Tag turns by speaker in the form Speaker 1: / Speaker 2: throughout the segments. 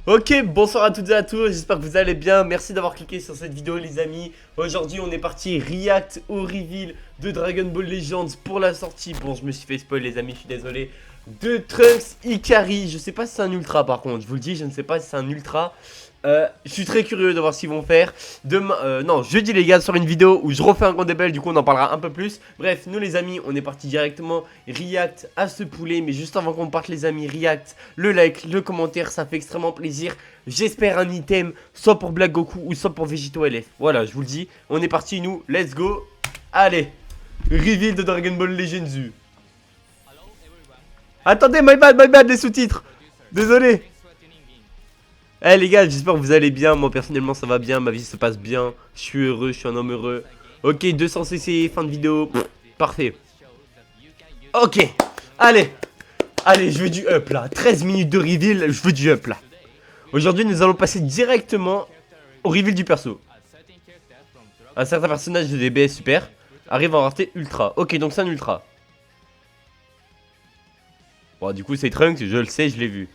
Speaker 1: Ok, bonsoir à toutes et à tous, j'espère que vous allez bien, merci d'avoir cliqué sur cette vidéo les amis. Aujourd'hui on est parti react au reveal de Dragon Ball Legends pour la sortie. Bon, je me suis fait spoil les amis, je suis désolé. De Trunks Ikari, je sais pas si c'est un ultra par contre, je vous le dis, je ne sais pas si c'est un ultra. Je suis très curieux de voir ce qu'ils vont faire. Demain, non, jeudi les gars, sur une vidéo où je refais un grand débat, du coup on en parlera un peu plus. Bref, nous les amis, on est parti directement react à ce poulet. Mais juste avant qu'on parte les amis, react, le like, le commentaire, ça fait extrêmement plaisir. J'espère un item, soit pour Black Goku ou soit pour Vegito LF. Voilà, je vous le dis, on est parti nous, let's go. Allez, reveal de Dragon Ball Legends U. Attendez, my bad, les sous-titres. Désolé. Eh les gars, j'espère que vous allez bien. Moi personnellement ça va bien, ma vie se passe bien. Je suis heureux, je suis un homme heureux. Ok, 200 cc, fin de vidéo. Parfait. Ok, allez. Allez, je veux du up là. 13 minutes de reveal, je veux du up là. Aujourd'hui nous allons passer directement au reveal du perso. Un certain personnage de DBS super arrive en rareté ultra. Ok, donc c'est un ultra. Bon, du coup c'est Trunks, je le sais, je l'ai vu.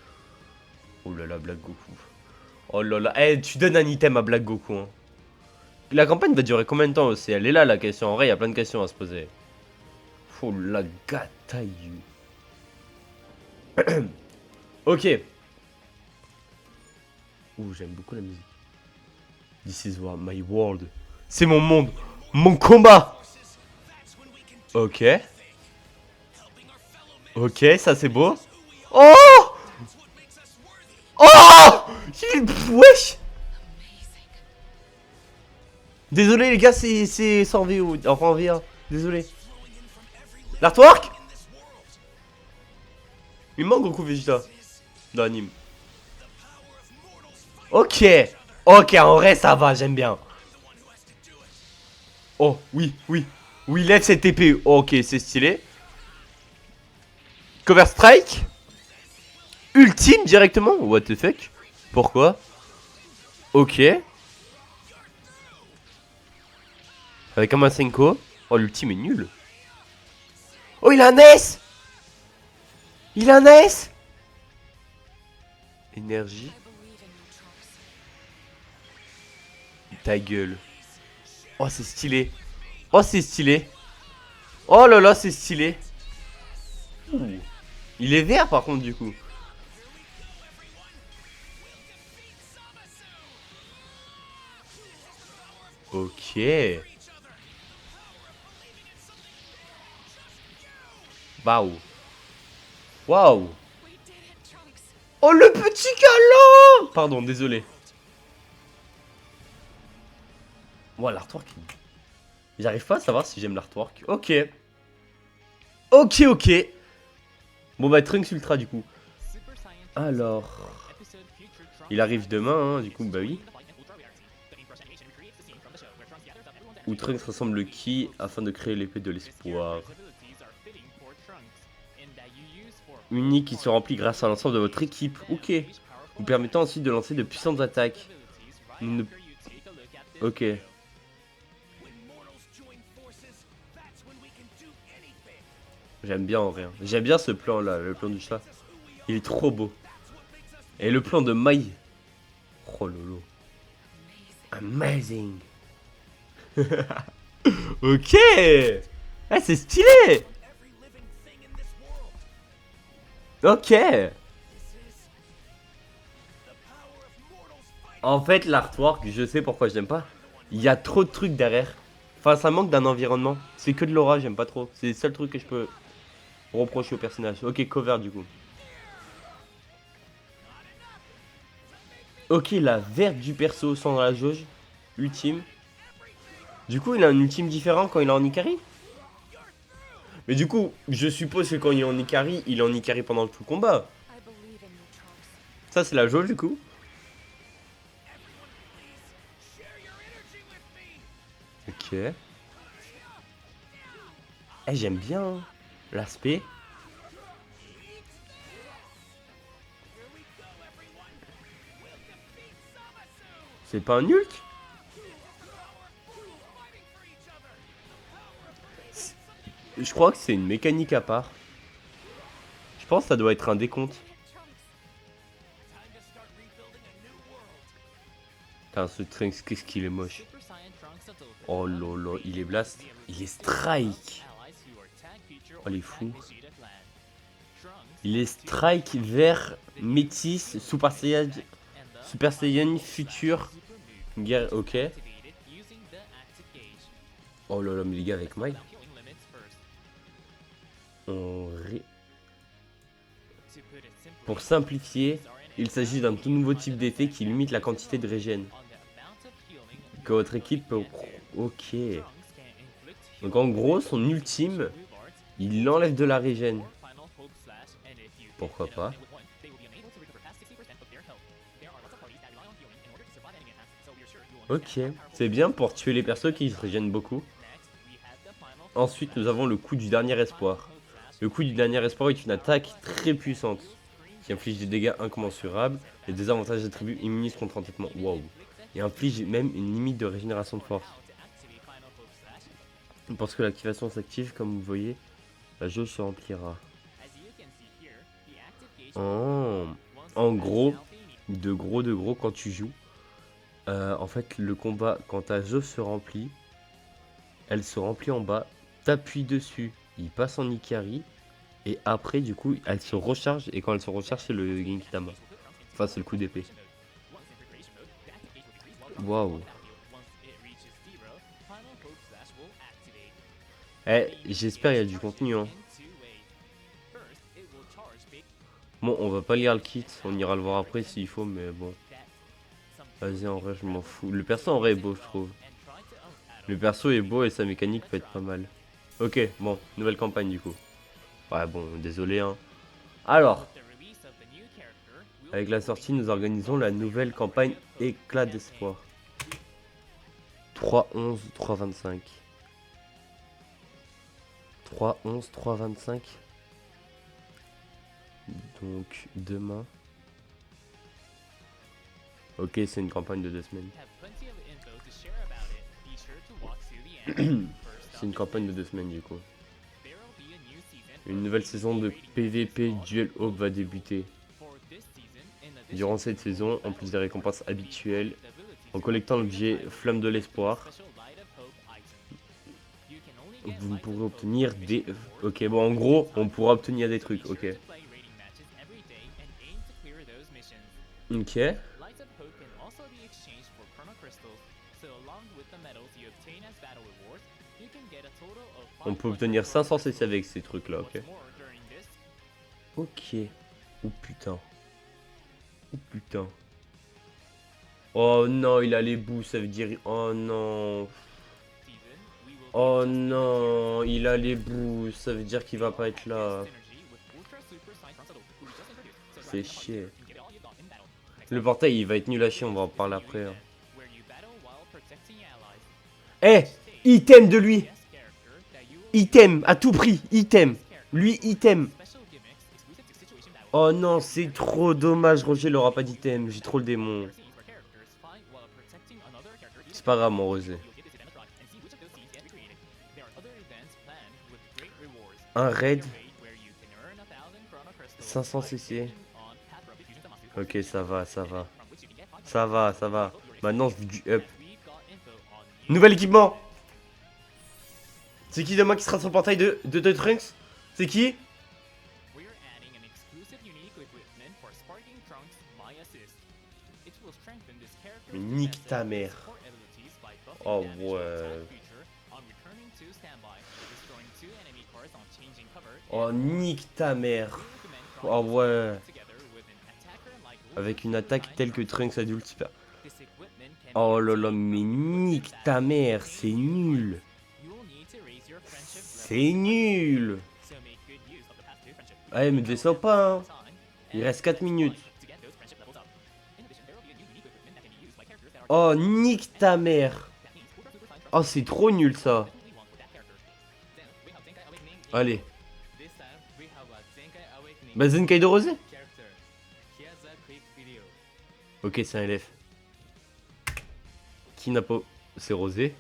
Speaker 1: Oh là là, Black Goku. Oh là là, eh, tu donnes un item à Black Goku, hein. La campagne va durer combien de temps aussi? Elle est là la question. En vrai, il y a plein de questions à se poser. Oh la gataille. Ok. Ouh, j'aime beaucoup la musique. This is my world. C'est mon monde. Mon combat. Ok. Ok, ça c'est beau. Oh. Oh. Wesh. Désolé les gars, c'est sans VO. Enfin en VA. Désolé. L'artwork. Il manque Goku Vegeta dans l'anime. Ok. Ok, en vrai ça va, j'aime bien. Oh, oui, oui. Oui, lève cette épée. Oh, ok, c'est stylé. Cover Strike. Ultime directement. What the fuck? Pourquoi? Ok. Avec un Masenko. Oh, l'ultime est nul. Oh, il a un S. Il a un S. Énergie. Ta gueule. Oh, c'est stylé. Oh, c'est stylé. Oh là là, c'est stylé. Ouh. Il est vert par contre, du coup. Ok. Waouh. Waouh. Oh, le petit câlin. Pardon, désolé. Moi, l'artwork. J'arrive pas à savoir si j'aime l'artwork. Ok. Ok, ok. Bon, bah, Trunks Ultra, du coup. Alors. Il arrive demain, hein, du coup, bah oui. Où Trunks ressemble qui afin de créer l'épée de l'espoir. Unique qui se remplit grâce à l'ensemble de votre équipe. Ok. Vous permettant ensuite de lancer de puissantes attaques. Ok. J'aime bien en vrai. J'aime bien ce plan là, le plan du chat. Il est trop beau. Et le plan de Mai. Oh lolo. Amazing. Ok. Ah, c'est stylé. Ok. En fait, l'artwork, je sais pourquoi je l'aime pas. Il y a trop de trucs derrière. Enfin, ça manque d'un environnement. C'est que de l'aura, j'aime pas trop. C'est le seul truc que je peux reprocher au personnage. Ok, cover du coup. Ok, la verte du perso sans la jauge. Ultime. Du coup, il a un ultime différent quand il est en Ikari. Mais du coup, je suppose que quand il est en Ikari, il est en Ikari pendant tout le combat. Ça, c'est la jauge du coup. Ok. Eh, j'aime bien hein, l'aspect. C'est pas un Hulk? Je crois que c'est une mécanique à part. Je pense que ça doit être un décompte. Putain, ce Trunks, qu'est-ce qu'il est moche. Oh lolo, il est blast. Il est strike. Oh, il est fou. Il est strike vert métis Super Saiyan futur guerre. Ok. Oh lolo, mais les gars avec Mike. Pour simplifier, il s'agit d'un tout nouveau type d'effet qui limite la quantité de régène que votre équipe peut... Ok. Donc en gros, son ultime, il enlève de la régène. Pourquoi pas. Ok, c'est bien pour tuer les persos qui se régènent beaucoup. Ensuite, nous avons le coup du dernier espoir. Le coup du dernier espoir est une attaque très puissante qui inflige des dégâts incommensurables et des avantages d'attributs immunisent contre entêtement. Wow. Et inflige même une limite de régénération de force. Parce que l'activation s'active, comme vous voyez, la jauge se remplira. Oh. En gros, de gros, quand tu joues, en fait, le combat, quand ta jauge se remplit, elle se remplit en bas, t'appuies dessus, il passe en Ikari, et après, du coup, elle se recharge, et quand elle se recharge, c'est le Genkidama. Enfin, c'est le coup d'épée. Waouh. Eh, j'espère qu'il y a du contenu, hein. Bon, on va pas lire le kit, on ira le voir après s'il faut, mais bon. Vas-y, en vrai, je m'en fous. Le perso, en vrai, est beau, je trouve. Le perso est beau et sa mécanique peut être pas mal. Ok, bon, nouvelle campagne, du coup. Ouais, bon, désolé, hein. Alors, avec la sortie, nous organisons la nouvelle campagne Éclat d'espoir. 3-11, 3-25. 3-11, 3-25. Donc, demain. Ok, c'est une campagne de 2 semaines. C'est une campagne de 2 semaines, du coup. Une nouvelle saison de PVP Duel Hope va débuter. Durant cette saison, en plus des récompenses habituelles, en collectant l'objet Flamme de l'Espoir, vous pourrez obtenir des... Ok, bon, en gros, on pourra obtenir des trucs, ok. Ok. On peut obtenir 500 CC avec ces trucs-là, ok. Ok. Oh putain. Oh putain. Oh non, il a les bouts, ça veut dire... Oh non. Oh non, il a les bouts, ça veut dire qu'il va pas être là. C'est chier. Le portail, il va être nul à chier, on va en parler après. Hein. Eh, item de lui. Item, à tout prix, item. Lui, item. Oh non, c'est trop dommage, Roger, il aura pas d'item. J'ai trop le démon. C'est pas grave, mon Rosé. Un raid. 500 CC. Ok, ça va, ça va. Ça va, ça va. Maintenant, je veux du up. Nouvel équipement. C'est qui demain qui sera sur le portail de Trunks? C'est qui? Mais nique ta mère. Oh ouais. Oh nique ta mère. Oh ouais. Avec une attaque telle que Trunks adulte super. Oh là là, mais nique ta mère, c'est nul. C'est nul. Allez, me descends pas, hein. Il reste 4 minutes. Oh, nique ta mère. Oh, c'est trop nul, ça. Allez. Bah, Zenkai de Rosé. Ok, c'est un LF. Qui n'a pas... C'est Rosé.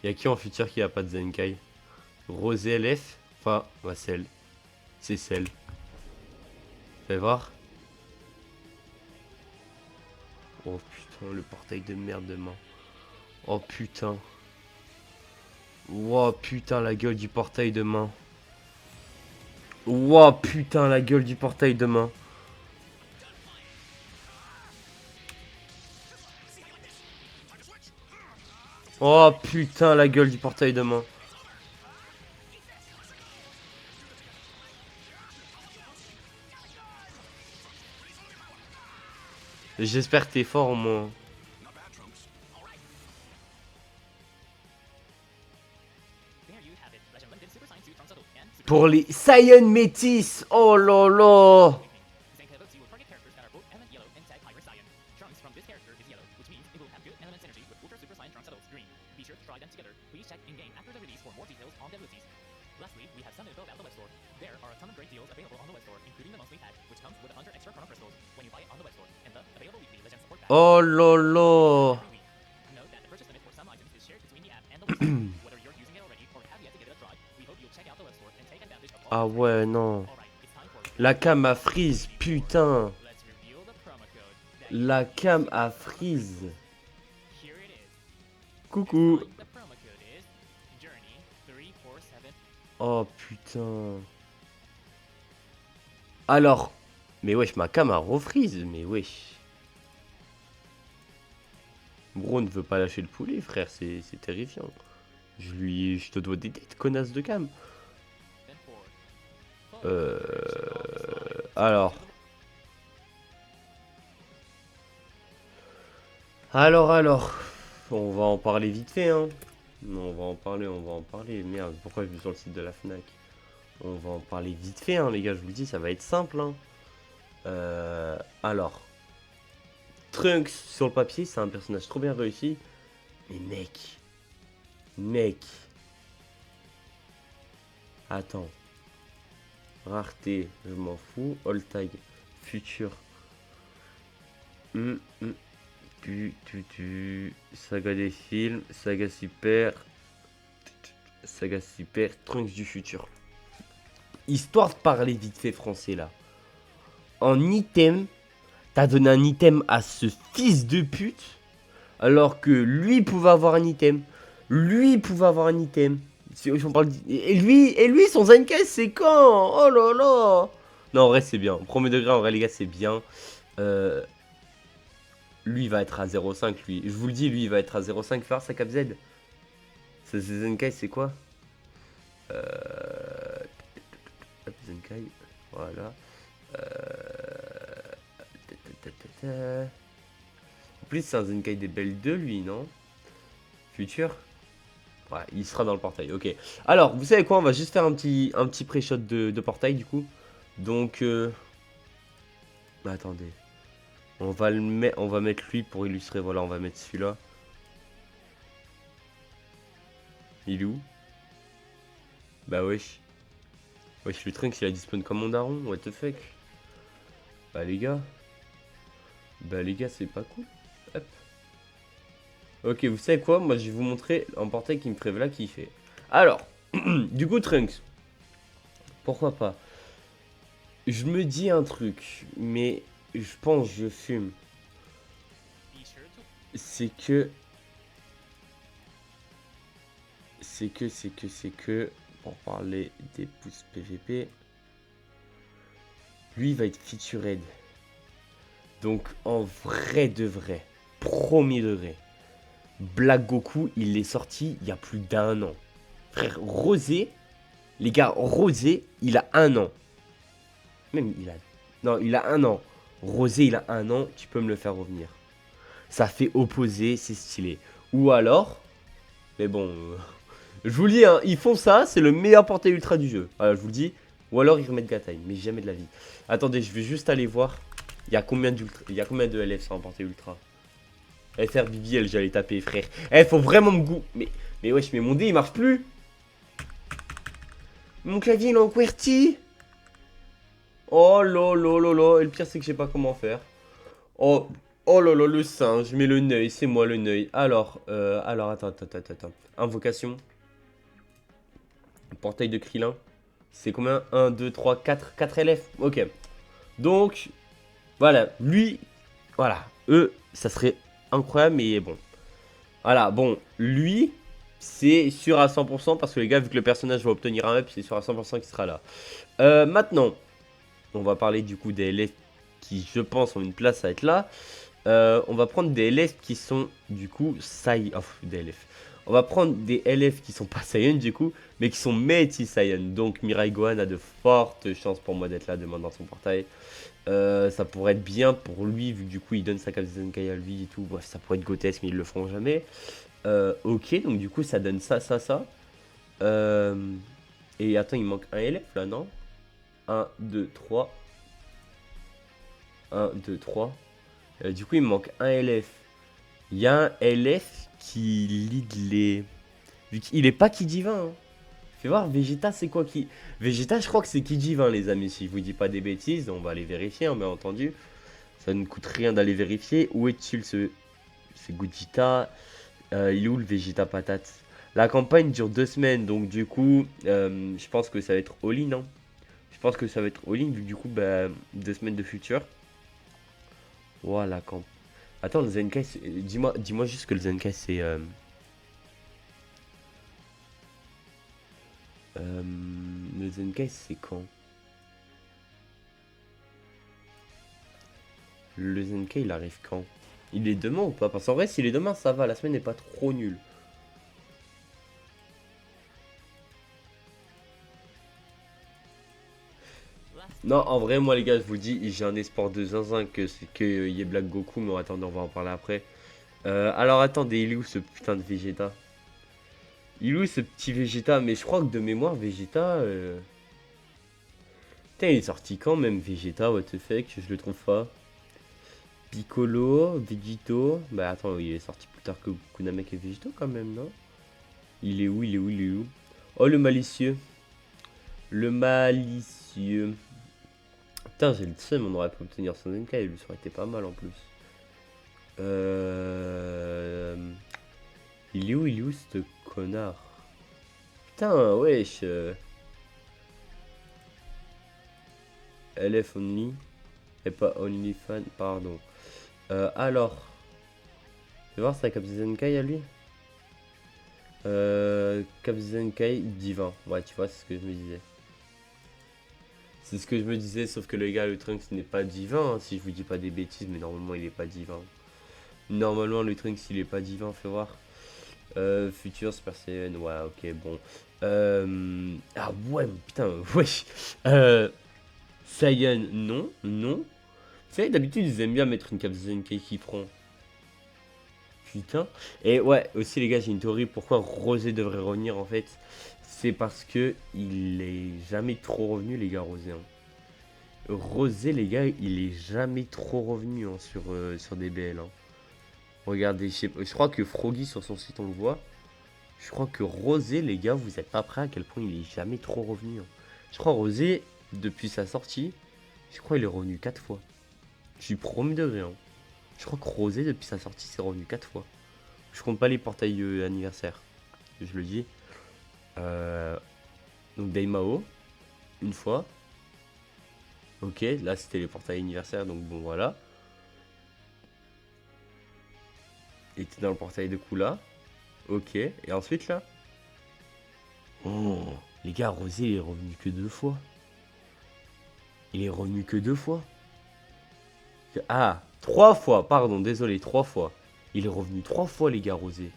Speaker 1: Y'a qui en futur qui a pas de Zenkai? Rosé LF. Enfin, bah, celle. C'est celle. Fais voir. Oh putain, le portail de merde de main. Oh putain. Oh putain, la gueule du portail de main. Oh putain, la gueule du portail de main. Oh putain, la gueule du portail de main. J'espère que t'es fort au moins. Pour les Saiyan métis. Oh là là. Oh là là. Ah ouais, non. La cam a freeze, putain. La cam a freeze. Coucou. Oh putain. Alors. Mais wesh, ma cam a refreeze, mais wesh. Bro ne veut pas lâcher le poulet, frère, c'est terrifiant. Je te dois des dettes, connasse de cam. Alors. Alors. On va en parler vite fait, hein. Non, on va en parler. Merde, pourquoi je vais sur le site de la Fnac? On va en parler vite fait, hein, les gars, je vous le dis, ça va être simple, hein. Alors. Trunks, sur le papier, c'est un personnage trop bien réussi. Mais mec. Attends. Rareté, je m'en fous. All tag, futur. Saga des films, saga super, Trunks du futur. Histoire de parler vite fait français là. En item, t'as donné un item à ce fils de pute, alors que lui pouvait avoir un item. Et lui, son Zenkai, c'est quand? Oh là là. Non, en vrai, c'est bien. Premier degré, en vrai, les gars, c'est bien. Lui, il va être à 0,5, lui. Je vous le dis, lui, il va être à 0,5 faire sa cap Z. Sa Zenkai, c'est quoi? Zenkai, voilà. En plus, c'est un Zenkai des Belles 2, lui, non? Futur? Ouais, il sera dans le portail, ok. Alors, vous savez quoi? On va juste faire un petit pré-shot de portail, du coup. Donc, attendez. On va mettre lui pour illustrer, voilà, on va mettre celui-là. Il est où? Bah wesh. Wesh, le Trunks il a dispawn comme mon daron, what the fuck. Bah les gars, c'est pas cool. Hop. Ok, vous savez quoi? Moi je vais vous montrer un portail qui me ferait là kiffer. Alors, du coup Trunks, pourquoi pas? Je me dis un truc, mais je pense que je fume. C'est que, pour parler des pouces PVP, lui il va être featured. Donc en vrai de vrai, premier degré, Black Goku, il est sorti il y a plus d'1 an. Frère, Rosé, les gars, Rosé, il a 1 an. Même il a... Non, il a 1 an. Rosé, il a 1 an, tu peux me le faire revenir. Ça fait opposé, c'est stylé. Ou alors... Mais bon... je vous le dis, hein, ils font ça, c'est le meilleur portail ultra du jeu. Voilà, je vous le dis. Ou alors ils remettent Gatai, mais jamais de la vie. Attendez, je vais juste aller voir. Il y a combien de LF sur un portail ultra? FR BBL, j'allais taper, frère. Eh, faut vraiment me goût. Mais wesh, mais mon dé il marche plus. Mon clavier il est en QWERTY. Oh là là là là. Et le pire, c'est que je sais pas comment faire. Oh là là, le singe. Mais le neuil, c'est moi le neuil. Alors, attends. Invocation. Portail de Krillin. C'est combien? 1, 2, 3, 4 LF. Ok. Donc, voilà. Lui, voilà. eux, ça serait incroyable, mais bon. Voilà, bon, lui, c'est sûr à 100% parce que les gars, vu que le personnage va obtenir un up, c'est sûr à 100% qu'il sera là. Maintenant, on va parler du coup des LF qui, je pense, ont une place à être là. On va prendre des LF qui sont du coup des LF. On va prendre des LF qui sont pas Saiyan du coup, mais qui sont Métis Saiyan. Donc Mirai Gohan a de fortes chances pour moi d'être là demain dans son portail. Ça pourrait être bien pour lui, vu que du coup il donne sa case Zenkai à lui et tout. Bref, ça pourrait être grotesque, mais ils le feront jamais. Ok, donc du coup ça donne ça. Et attends, il manque un LF là, non? 1, 2, 3. 1, 2, 3. Du coup, il me manque un LF. Il y a un LF qui lead les... Vu qu'il est pas Kidivin. Hein. Fais voir, Vegeta, c'est quoi qui... Vegeta, je crois que c'est Kidivin, les amis. Si je vous dis pas des bêtises, on va aller vérifier, hein, bien entendu. Ça ne coûte rien d'aller vérifier. Où est-il ce Gogeta il est où le Vegeta patate? La campagne dure 2 semaines, donc du coup, je pense que ça va être all-in. Hein. Je pense que ça va être all-in, vu que du coup, 2 semaines de futur. Voilà, quand... Attends, le Zenkai, dis-moi juste que le Zenkai, c'est... le Zenkai, c'est quand? Le Zenkai, il arrive quand? Il est demain ou pas? Parce qu'en vrai, s'il est demain, ça va, la semaine n'est pas trop nulle. Non, en vrai, moi, les gars, je vous dis, j'ai un espoir de zinzin que c'est qu'il y ait Black Goku, mais attendez, on va en parler après. Alors, attendez, il est où ce putain de Vegeta? Il est où ce petit Vegeta? Mais je crois que de mémoire, Vegeta... Putain, il est sorti quand même, Vegeta, what the fuck, je le trouve pas. Piccolo, Vegito... Bah attends, il est sorti plus tard que Kunamek et Vegito quand même, non? Il est où, il est où, il est où? Oh, le malicieux. Le malicieux. Putain, j'ai le seum, on aurait pu obtenir son Zenkai, lui, ça aurait été pas mal en plus. Il est où ce connard? Putain, wesh. LF only. Et pas only fan, pardon. Alors. Tu vas voir sa Cap Zenkai à lui? Cap Zenkai divin. Ouais, tu vois, c'est ce que je me disais. C'est ce que je me disais, sauf que le gars, le Trunks n'est pas divin, hein, si je vous dis pas des bêtises, mais normalement il est pas divin. Normalement, le Trunks il est pas divin, fais voir. Futur Super Saiyan, ouais, ok, bon. Ah ouais, putain, wesh. Saiyan, non, non. Vous savez, d'habitude, ils aiment bien mettre une Cap Zenkai qui prend. Putain. Et ouais, aussi les gars, j'ai une théorie pourquoi Rosé devrait revenir en fait. C'est parce que il est jamais trop revenu les gars, Rosé. Hein. Rosé les gars, il est jamais trop revenu hein, sur DBL. Hein. Regardez, je crois que Froggy sur son site on le voit. Je crois que Rosé les gars, vous êtes pas prêts à quel point il est jamais trop revenu. Hein. Je crois Rosé, depuis sa sortie, je crois il est revenu 4 fois. Je suis premier degré. Hein. Je crois que Rosé, depuis sa sortie, c'est revenu 4 fois. Je compte pas les portails anniversaires. Je le dis. Donc Daimao, une fois. Ok, là c'était les portails anniversaires, donc bon voilà. Il était dans le portail de Kula. Ok, et ensuite là. Oh, les gars, Rosé il est revenu que 2 fois. Il est revenu que 2 fois. Ah, 3 fois, pardon, désolé, 3 fois. Il est revenu 3 fois les gars, Rosé.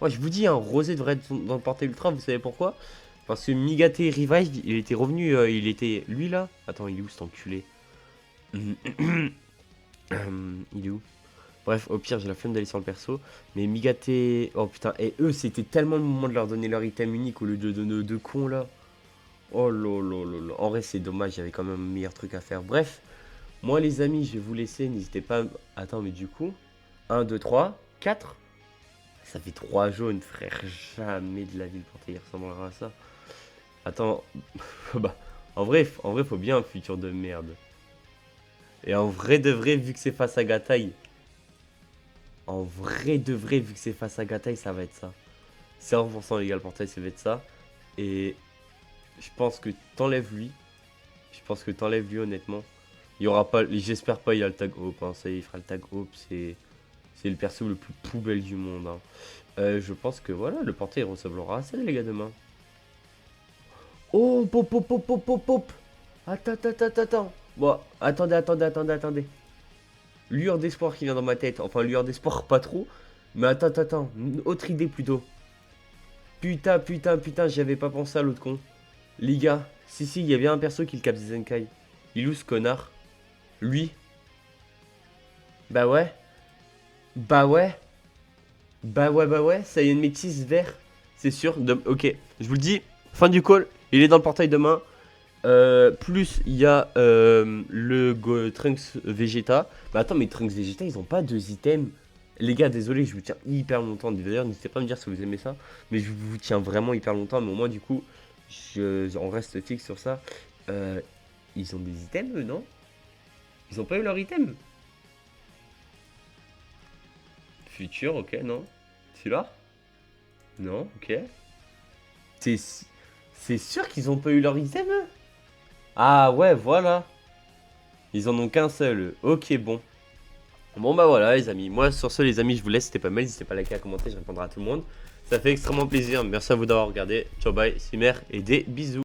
Speaker 1: Moi je vous dis, hein, Rosé devrait être dans le portail ultra, vous savez pourquoi? Parce que Migate Revive, il était revenu, il était... Lui là? Attends, il est où cet enculé? Il est où? Bref, au pire, j'ai la flemme d'aller sur le perso. Mais Migate... Oh putain, et eux, c'était tellement le moment de leur donner leur item unique au lieu de donner deux cons là. Oh lolo. En vrai, c'est dommage, il y avait quand même un meilleur truc à faire. Bref, moi les amis, je vais vous laisser. N'hésitez pas... Attends, mais du coup... 1, 2, 3, 4. Ça fait 3 jaunes, frère. Jamais de la vie le portail ressemblera à ça. Attends, bah, en vrai, faut bien un futur de merde. Et en vrai de vrai, vu que c'est face à Gataï, en vrai de vrai, vu que c'est face à Gataï, ça va être ça. 100% légal portail, ça va être ça. Et je pense que t'enlèves lui. Je pense que t'enlèves lui, honnêtement. Il y aura pas, j'espère pas il y a le tag group, hein. Ça y est, il fera le tag group, c'est le perso le plus poubelle du monde, hein. Je pense que voilà, le portail ressemblera à ça les gars demain. Oh, pop, pop, pop, pop, pop, pop. Attends, attends, attends, attends. Bon, attendez. Lueur d'espoir qui vient dans ma tête. Enfin, lueur d'espoir pas trop. Mais attends. Une autre idée plutôt. Putain, j'y avais pas pensé à l'autre con. Les gars, si, il y a bien un perso qui le capte Zenkai. Il est où ce connard? Lui? Bah ouais. Bah ouais. Ça y est, une métisse vert. C'est sûr. Ok, je vous le dis. Fin du call. Il est dans le portail demain. Plus il y a Trunks Vegeta. Bah attends, mais Trunks Vegeta, ils ont pas deux items. Les gars, désolé, je vous tiens hyper longtemps. D'ailleurs, n'hésitez pas à me dire si vous aimez ça. Mais je vous tiens vraiment hyper longtemps. Mais au moins, du coup, on reste fixe sur ça. Ils ont des items, eux, non? Ils ont pas eu leur item? Futur, ok, non. Celui-là? Non, ok. C'est sûr qu'ils ont pas eu leur item, eux? Ah ouais, voilà. Ils en ont qu'un seul, eux. Ok, bon. Bon bah voilà les amis, moi sur ce les amis je vous laisse, c'était pas mal, n'hésitez pas à liker, à commenter, je répondrai à tout le monde. Ça fait extrêmement plaisir, merci à vous d'avoir regardé, ciao bye, Simer et des bisous.